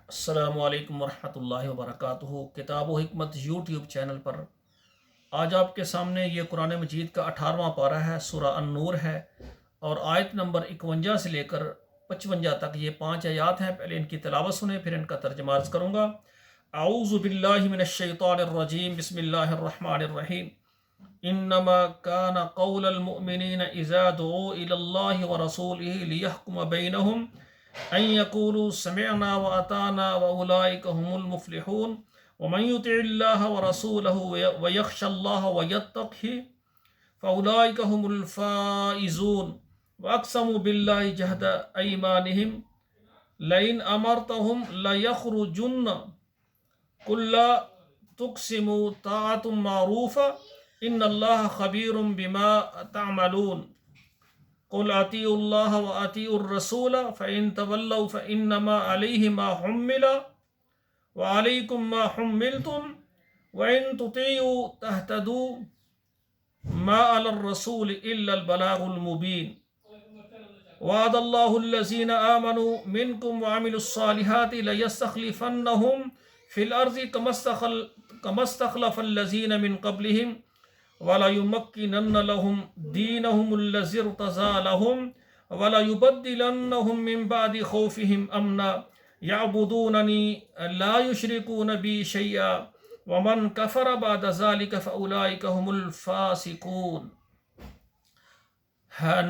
السلام علیکم ورحمۃ اللہ وبرکاتہ۔ کتاب و حکمت یوٹیوب چینل پر آج آپ کے سامنے یہ قرآن مجید کا 18واں پارہ ہے، سورہ النور ہے، اور آیت نمبر 51 سے لے کر 55 تک یہ 5 آیات ہیں۔ پہلے ان کی تلاوت سنیں، پھر ان کا ترجمہ عرض کروں گا۔ اعوذ باللہ من الشیطان الرجیم، بسم اللہ الرحمن الرحیم۔ انما كان قول المؤمنین اذا دعوا الى اللہ ورسولہ لیحکم بینہم ان يقولوا سمعنا واطعنا واولئک هم المفلحون ومن يطع الله ورسوله ويخشى الله ويتقه فاولئک هم الفائزون واقسموا بالله جهد ايمانهم لئن امرتهم ليخرجن قل لا تقسموا طاعة معروفة ان اللہ خبیر بما تعملون قل اطیعوا اللہ واطیعوا الرسول فإن تولوا فإنما علیہ ما حمل وعلیکم ما حملتم وإن تطیعوا تہتدوا ما علی الرسول الا البلاغ المبین وعد اللہ الذین آمنوا منکم وعملوا الصالحات لیستخلفنہم فی الارض کما استخلف الذین من قبلہم وَلَيُمَكِّنَنَّ لَهُمْ دِينَهُمُ الَّذِي ارْتَضَىٰ لَهُمْ وَلَيُبَدِّلَنَّهُم مِّن بَعْدِ خَوْفِهِمْ أَمْنًا يَعْبُدُونَنِي لَا يُشْرِكُونَ بِي شَيْئًا وَمَن كَفَرَ بَعْدَ ذَلِكَ فَأُولَٰئِكَ هُمُ الْفَاسِقُونَ۔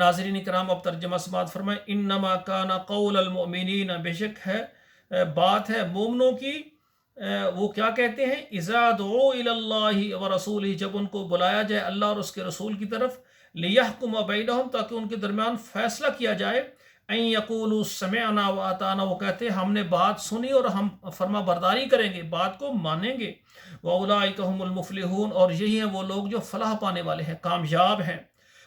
ناظرین کرام، اب ترجمہ سماعت فرمائیں۔ انما کان قول المؤمنین، بے شک ہے بات ہے مومنوں کی، وہ کیا کہتے ہیں؟ اذا دعوا الی اللہ ورسولہ، جب ان کو بلایا جائے اللہ اور اس کے رسول کی طرف، لیحکم بینہم، تاکہ ان کے درمیان فیصلہ کیا جائے، ان یقولوا سمعنا واطعنا، وہ کہتے ہیں ہم نے بات سنی اور ہم فرما برداری کریں گے، بات کو مانیں گے، واولئک هم المفلحون، اور یہی ہیں وہ لوگ جو فلاح پانے والے ہیں، کامیاب ہیں۔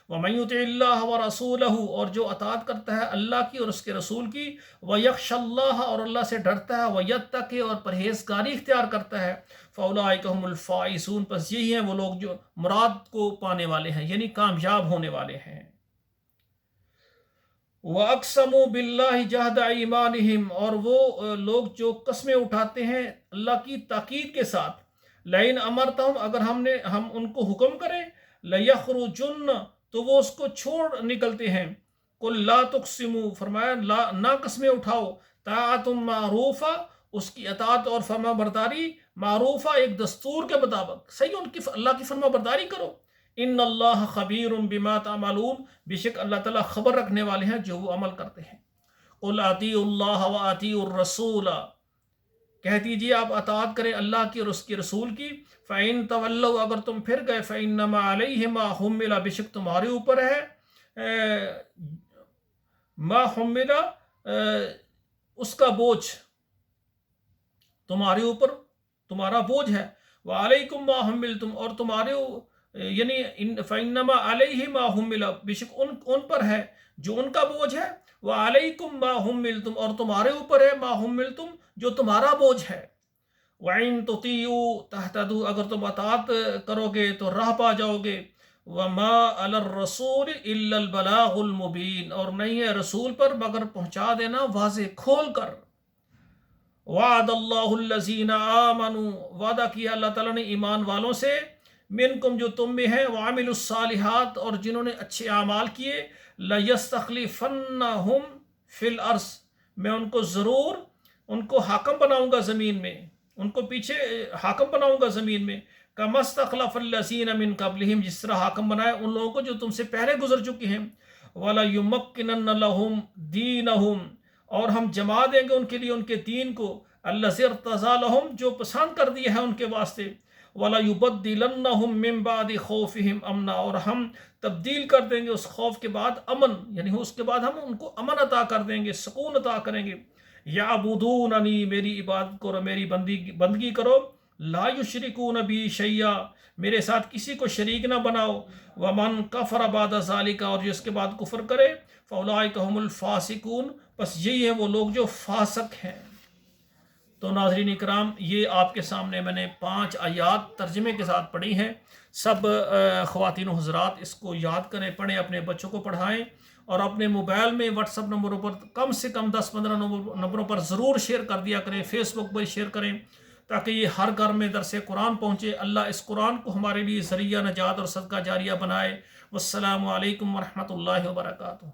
وَمَن يُطِعِ اللَّهَ وَرَسُولَهُ، اور جو اطاعت کرتا ہے اللہ کی اور اس کے رسول کی، وَيَخْشَ اللَّهَ، اور اللہ سے ڈرتا ہے، وَيَتَّقِ، اور پرہیزگاری اختیار کرتا ہے، فَأُولَٰئِكَ هُمُ الْفَائِزُونَ، پس یہی ہیں وہ لوگ جو مراد کو پانے والے ہیں، یعنی کامیاب ہونے والے ہیں۔ وَأَقْسَمُوا بِاللَّهِ جَهْدَ أَيْمَانِهِمْ، اور وہ لوگ جو قسمیں اٹھاتے ہیں اللہ کی تاکید کے ساتھ، لَئِنْ أَمَرْتَهُمْ، اگر ہم ان کو حکم کریں، لَيَخْرُجُنَّ، تو وہ اس کو چھوڑ نکلتے ہیں، قُلْ لَا تُقْسِمُوا، فرمایا نہ قسمیں اٹھاؤ، طاعۃ معروفہ، اس کی اطاعت اور فرما برداری، معروفہ ایک دستور کے مطابق، صحیح ان کی اللہ کی فرما برداری کرو۔ ان اللہ خبیر بما تعملون، بے شک اللہ تعالیٰ خبر رکھنے والے ہیں جو وہ عمل کرتے ہیں۔ قُلْ اطیعوا اللہ واطیعوا الرسول، کہہ دیجیے آپ اطاعت کریں اللہ کی اور اس کے رسول کی، فَإِن تَوَلَّوْا، اگر تم پھر گئے، فَإِنَّمَا عَلَيْهِ مَا حُمِّلَ، بے شک تمہارے اوپر ہے ما حُمِّلَ، اس کا بوجھ، تمہارے اوپر تمہارا بوجھ ہے، وَعَلَيْكُمْ مَا حُمِّلْتُمْ، اور تمہارے یعنی فَإِنَّمَا عَلَيْهِ مَا حُمِّلَ، بے شک ان پر ہے جو ان کا بوجھ ہے، وَعَلَيْكُمْ مَا حُمِّلْتُمْ، اور تمہارے اوپر ہے مَا حُمِّلْتُمْ، جو تمہارا بوجھ ہے، وَإِن تُطِيعُوا تَهْتَدُوا، اگر تم اطاعت کرو گے تو راہ پا جاؤ گے، وَمَا عَلَى الرَّسُولِ إِلَّا الْبَلَاغُ الْمُبِينُ، اور نہیں ہے رسول پر مگر پہنچا دینا واضح کھول کر۔ وعد اللہ الذین آمنوا، وعدہ کیا اللہ تعالیٰ نے ایمان والوں سے، منکم، جو تم میں ہیں، وعملوا الصالحات، اور جنہوں نے اچھے اعمال کیے، لیستخلفنہم فی الارض، میں ان کو ضرور ان کو حاکم بناؤں گا زمین میں، ان کو پیچھے حاکم بناؤں گا زمین میں، کما استخلف الذین من قبلہم، جس طرح حاکم بنایا ان لوگوں کو جو تم سے پہلے گزر چکے ہیں، وَلَيُمَكِّنَنَّ لَهُمْ دِينَهُمْ، اور ہم جما دیں گے ان کے لیے ان کے دین کو، الَّذِي ارْتَضَىٰ لَهُمْ، جو پسند کر دیا ہے ان کے واسطے، وَلَيُبَدِّلَنَّهُم مِّن بَعْدِ خَوْفِهِمْ أَمْنًا، اور ہم تبدیل کر دیں گے اس خوف کے بعد امن، یعنی اس کے بعد ہم ان کو امن عطا کر دیں گے، سکون عطا کریں گے۔ یعبدوننی، میری عبادت کرو، میری بندگی کرو، لا یشرکون بی شیئا، میرے ساتھ کسی کو شریک نہ بناؤ، ومن کفر بعد ذالک، اور جو اس کے بعد کفر کرے، فاولئک هم الفاسقون، پس یہی ہیں وہ لوگ جو فاسق ہیں۔ تو ناظرین اکرام، یہ آپ کے سامنے میں نے 5 آیات ترجمے کے ساتھ پڑھی ہیں۔ سب خواتین و حضرات اس کو یاد کریں، پڑھیں، اپنے بچوں کو پڑھائیں، اور اپنے موبائل میں واٹس اپ نمبروں پر کم سے کم 10-15 نمبروں پر ضرور شیئر کر دیا کریں، فیس بک پر شیئر کریں تاکہ یہ ہر گھر میں درس قرآن پہنچے۔ اللہ اس قرآن کو ہمارے لیے ذریعہ نجات اور صدقہ جاریہ بنائے۔ والسلام علیکم ورحمۃ اللہ وبرکاتہ۔